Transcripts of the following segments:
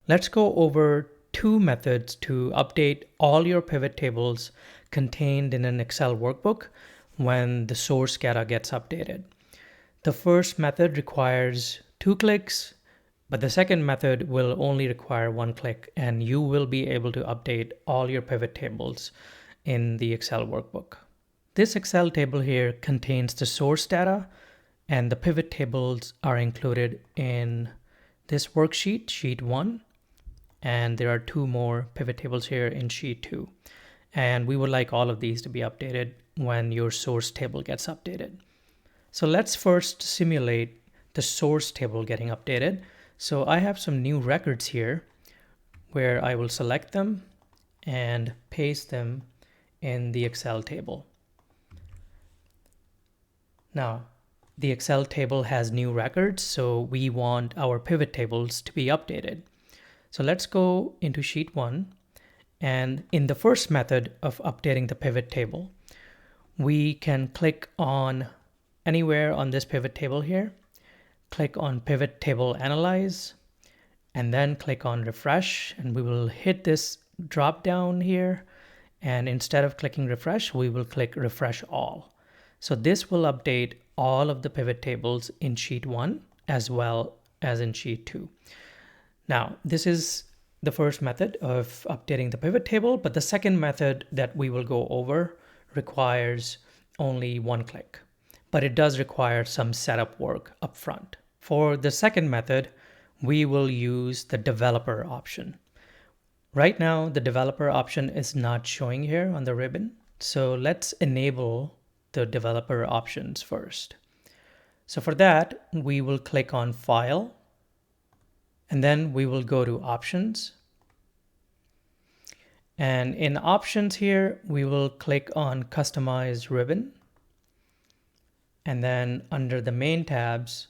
Let's go over two methods to update all your pivot tables contained in an Excel workbook when the source data gets updated. The first method requires 2 clicks, but the second method will only require 1 click, and you will be able to update all your pivot tables in the Excel workbook. This Excel table here contains the source data, and the pivot tables are included in this worksheet, sheet 1. And there are 2 more pivot tables here in sheet 2. And we would like all of these to be updated when your source table gets updated. So let's first simulate the source table getting updated. So I have some new records here where I will select them and paste them in the Excel table. Now, the Excel table has new records, so we want our pivot tables to be updated. So let's go into sheet 1, and in the first method of updating the pivot table, we can click on anywhere on this pivot table here, click on Pivot Table Analyze, and then click on Refresh, and we will hit this drop down here, and instead of clicking Refresh, we will click Refresh All. So this will update all of the pivot tables in sheet 1 as well as in sheet 2. Now, this is the first method of updating the pivot table, but the second method that we will go over requires only 1 click, but it does require some setup work up front. For the second method, we will use the developer option. Right now, the developer option is not showing here on the ribbon, so let's enable the developer options first. So for that, we will click on File, and then we will go to Options. And in Options here, we will click on Customize Ribbon. And then under the main tabs,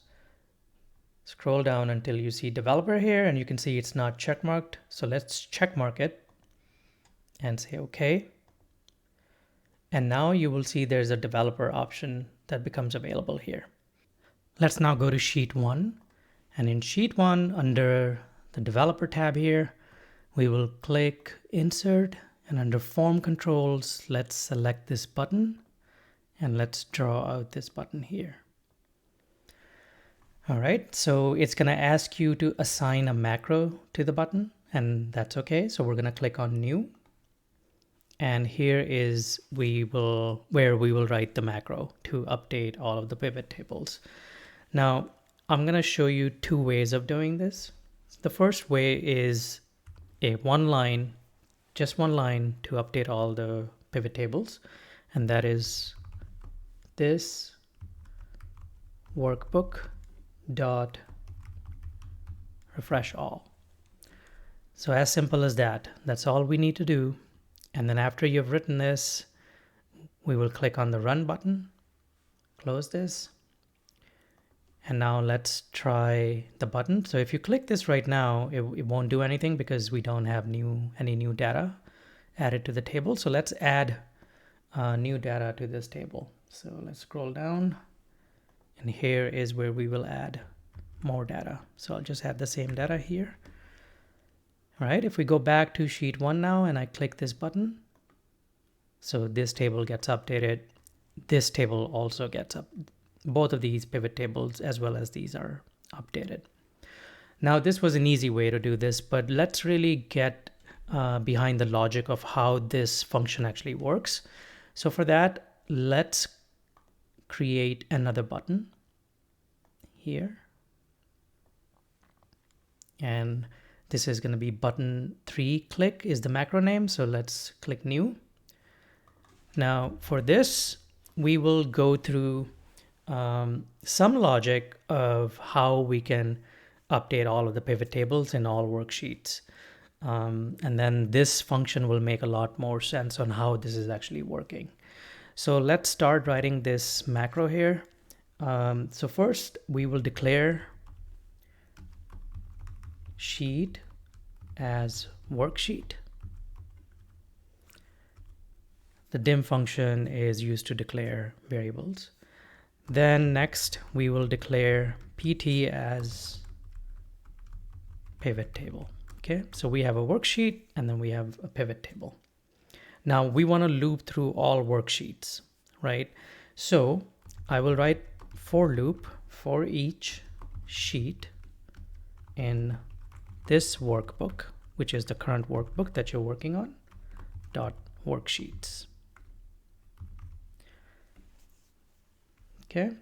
scroll down until you see Developer here, and you can see it's not checkmarked. So let's checkmark it and say OK. And now you will see there's a developer option that becomes available here. Let's now go to Sheet 1. And in Sheet 1, under the Developer tab here, we will click Insert, and under Form Controls, let's select this button, and let's draw out this button here. All right, so it's going to ask you to assign a macro to the button, and that's okay. So we're going to click on New. And here is where we will write the macro to update all of the pivot tables. Now, I'm going to show you 2 ways of doing this. The first way is just one line to update all the pivot tables. And that is this workbook dot refresh all. So as simple as that. That's all we need to do. And then after you've written this, we will click on the Run button, close this. And now let's try the button. So if you click this right now, it won't do anything because we don't have any new data added to the table. So let's add new data to this table. So let's scroll down, and here is where we will add more data. So I'll just add the same data here. All right, if we go back to sheet 1 now and I click this button, so this table gets updated. This table also gets up. Both of these pivot tables as well as these are updated. Now this was an easy way to do this, but let's really get behind the logic of how this function actually works. So for that, let's create another button here. And this is going to be button 3 click is the macro name. So let's click New. Now for this, we will go through some logic of how we can update all of the pivot tables in all worksheets. And then this function will make a lot more sense on how this is actually working. So let's start writing this macro here. So first we will declare sheet as worksheet. The dim function is used to declare variables. Then next we will declare PT as pivot table. Okay, so we have a worksheet and then we have a pivot table. Now we want to loop through all worksheets, right? So I will write for loop for each sheet in this workbook, which is the current workbook that you're working on, dot worksheets. Okay,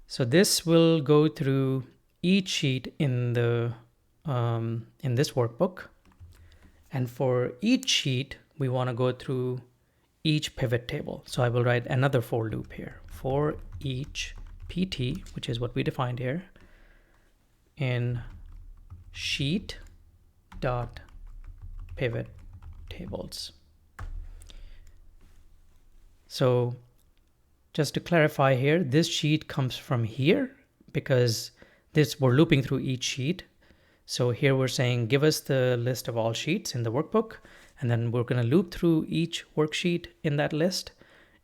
so this will go through each sheet in the in this workbook, and for each sheet we want to go through each pivot table. So I will write another for loop here for each PT, which is what we defined here, in sheet dot pivot tables. So just to clarify here, this sheet comes from here because we're looping through each sheet. So here we're saying give us the list of all sheets in the workbook, and then we're going to loop through each worksheet in that list.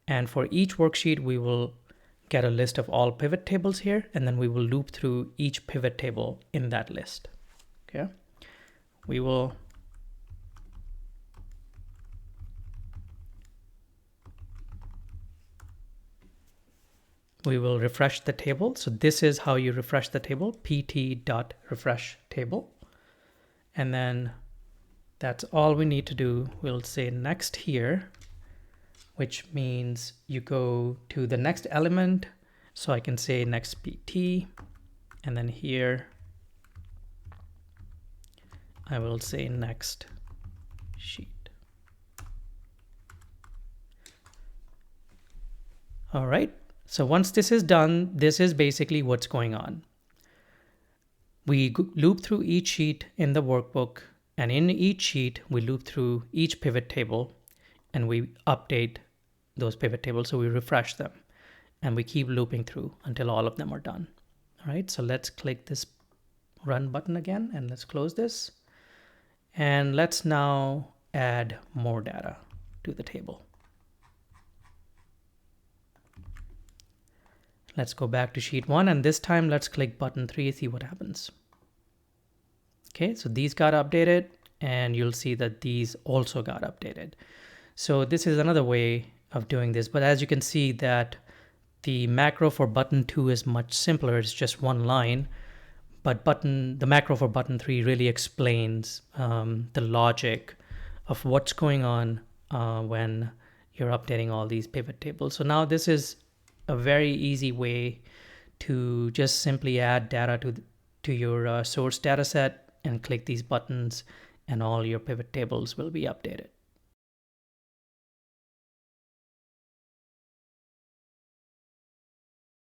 And for each worksheet, we will get a list of all pivot tables here, and then we will loop through each pivot table in that list. Okay, we will refresh the table. So this is how you refresh the table, pt.refresh table. And then that's all we need to do. We'll say next here, which means you go to the next element. So I can say next PT, and then here I will say next sheet. All right. So once this is done, this is basically what's going on. We loop through each sheet in the workbook, and in each sheet, we loop through each pivot table, and we update those pivot tables. So we refresh them, and we keep looping through until all of them are done. All right, so let's click this run button again, and let's close this. And let's now add more data to the table. Let's go back to sheet 1, and this time let's click button 3, see what happens. Okay, so these got updated, and you'll see that these also got updated. So this is another way of doing this, but as you can see that the macro for button 2 is much simpler. It's just one line, but the macro for button 3 really explains the logic of what's going on when you're updating all these pivot tables. So now this is a very easy way to just simply add data to your source data set and click these buttons, and all your pivot tables will be updated.